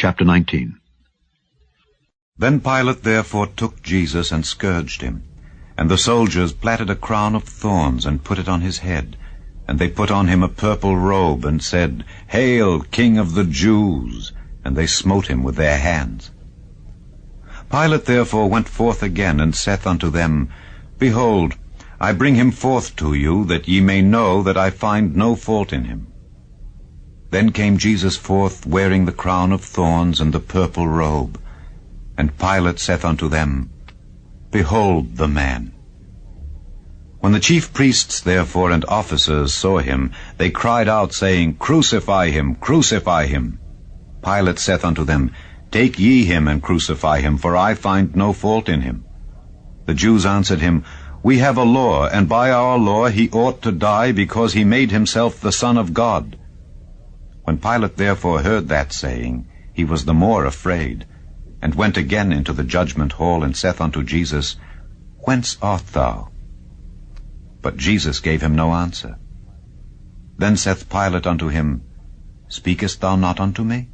Chapter 19. Then Pilate therefore took Jesus and scourged him. And the soldiers platted a crown of thorns and put it on his head. And they put on him a purple robe and said, Hail, King of the Jews! And they smote him with their hands. Pilate therefore went forth again and saith unto them, Behold, I bring him forth to you, that ye may know that I find no fault in him. Then came Jesus forth, wearing the crown of thorns and the purple robe. And Pilate saith unto them, Behold the man. When the chief priests therefore and officers saw him, they cried out, saying, Crucify him, crucify him. Pilate saith unto them, Take ye him and crucify him, for I find no fault in him. The Jews answered him, We have a law, and by our law he ought to die, because he made himself the Son of God. When Pilate therefore heard that saying, he was the more afraid, and went again into the judgment hall, and saith unto Jesus, Whence art thou? But Jesus gave him no answer. Then saith Pilate unto him, Speakest thou not unto me?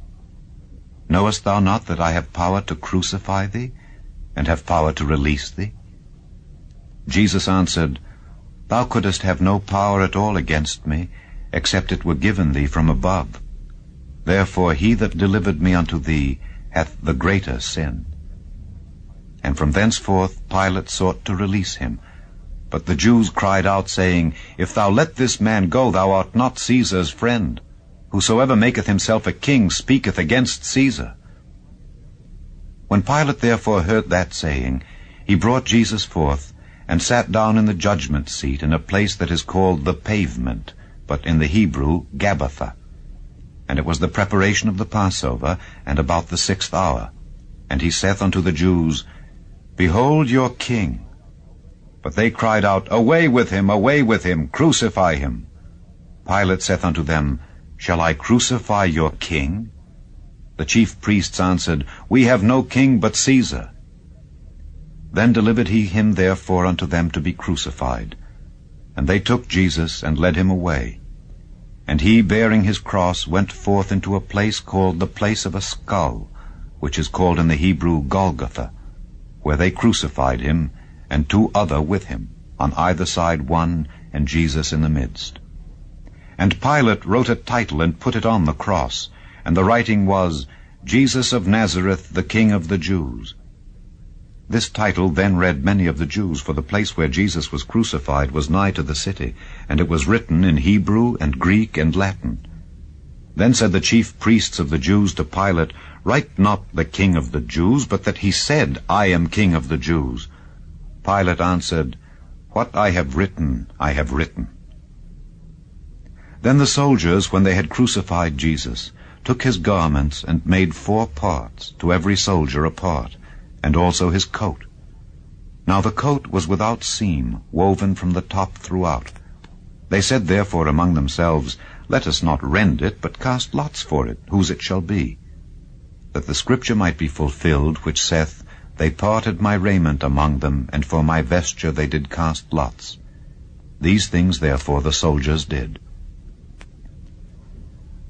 Knowest thou not that I have power to crucify thee, and have power to release thee? Jesus answered, Thou couldest have no power at all against me, except it were given thee from above. Therefore he that delivered me unto thee hath the greater sin. And from thenceforth Pilate sought to release him. But the Jews cried out, saying, If thou let this man go, thou art not Caesar's friend. Whosoever maketh himself a king speaketh against Caesar. When Pilate therefore heard that saying, he brought Jesus forth, and sat down in the judgment seat in a place that is called the Pavement, but in the Hebrew Gabbatha. And it was the preparation of the Passover, and about the 6th hour. And he saith unto the Jews, Behold your king. But they cried out, Away with him, crucify him. Pilate saith unto them, Shall I crucify your king? The chief priests answered, We have no king but Caesar. Then delivered he him therefore unto them to be crucified. And they took Jesus and led him away. And he, bearing his cross, went forth into a place called the place of a skull, which is called in the Hebrew Golgotha, where they crucified him, and two other with him, on either side one, and Jesus in the midst. And Pilate wrote a title and put it on the cross, and the writing was, Jesus of Nazareth, the King of the Jews. This title then read many of the Jews, for the place where Jesus was crucified was nigh to the city, and it was written in Hebrew and Greek and Latin. Then said the chief priests of the Jews to Pilate, Write not the King of the Jews, but that he said, I am King of the Jews. Pilate answered, What I have written, I have written. Then the soldiers, when they had crucified Jesus, took his garments and made 4 parts, to every soldier a part, and also his coat. Now the coat was without seam, woven from the top throughout. They said therefore among themselves, Let us not rend it, but cast lots for it, whose it shall be. That the scripture might be fulfilled, which saith, They parted my raiment among them, and for my vesture they did cast lots. These things therefore the soldiers did.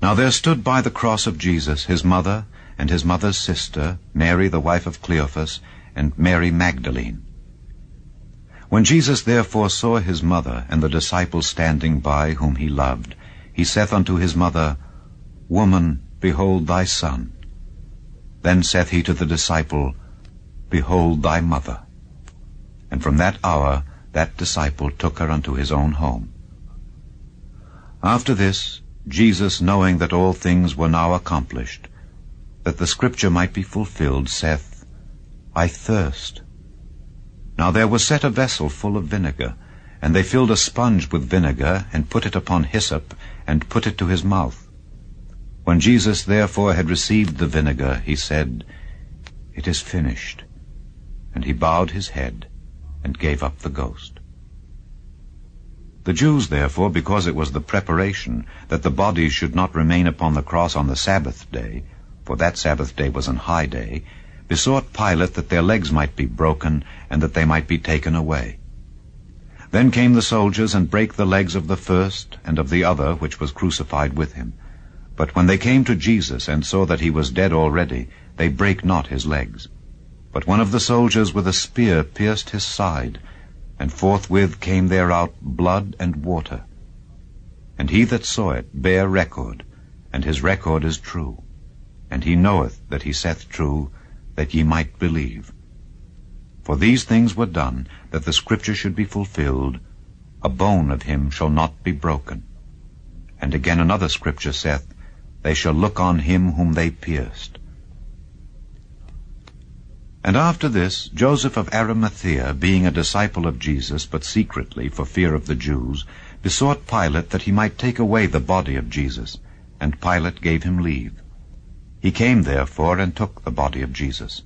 Now there stood by the cross of Jesus his mother, and his mother's sister, Mary the wife of Cleophas, and Mary Magdalene. When Jesus therefore saw his mother, and the disciple standing by, whom he loved, he saith unto his mother, Woman, behold thy son. Then saith he to the disciple, Behold thy mother. And from that hour that disciple took her unto his own home. After this, Jesus, knowing that all things were now accomplished, that the scripture might be fulfilled, saith, I thirst. Now there was set a vessel full of vinegar, and they filled a sponge with vinegar, and put it upon hyssop, and put it to his mouth. When Jesus therefore had received the vinegar, he said, It is finished. And he bowed his head, and gave up the ghost. The Jews therefore, because it was the preparation, that the bodies should not remain upon the cross on the Sabbath day, for that Sabbath day was an high day, besought Pilate that their legs might be broken, and that they might be taken away. Then came the soldiers, and brake the legs of the first and of the other which was crucified with him. But when they came to Jesus and saw that he was dead already, they brake not his legs. But one of the soldiers with a spear pierced his side, and forthwith came there out blood and water. And he that saw it bare record, and his record is true. And he knoweth that he saith true, that ye might believe. For these things were done, that the scripture should be fulfilled, A bone of him shall not be broken. And again another scripture saith, They shall look on him whom they pierced. And after this, Joseph of Arimathea, being a disciple of Jesus, but secretly for fear of the Jews, besought Pilate that he might take away the body of Jesus, and Pilate gave him leave. He came therefore and took the body of Jesus.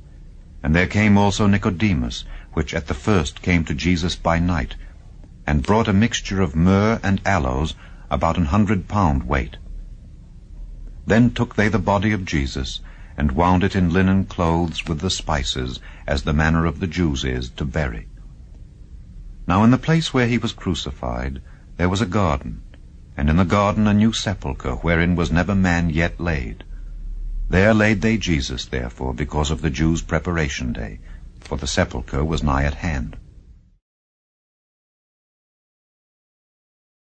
And there came also Nicodemus, which at the first came to Jesus by night, and brought a mixture of myrrh and aloes, about 100 pound weight. Then took they the body of Jesus, and wound it in linen clothes with the spices, as the manner of the Jews is to bury. Now in the place where he was crucified there was a garden, and in the garden a new sepulchre, wherein was never man yet laid. There laid they Jesus, therefore, because of the Jews' preparation day, for the sepulchre was nigh at hand.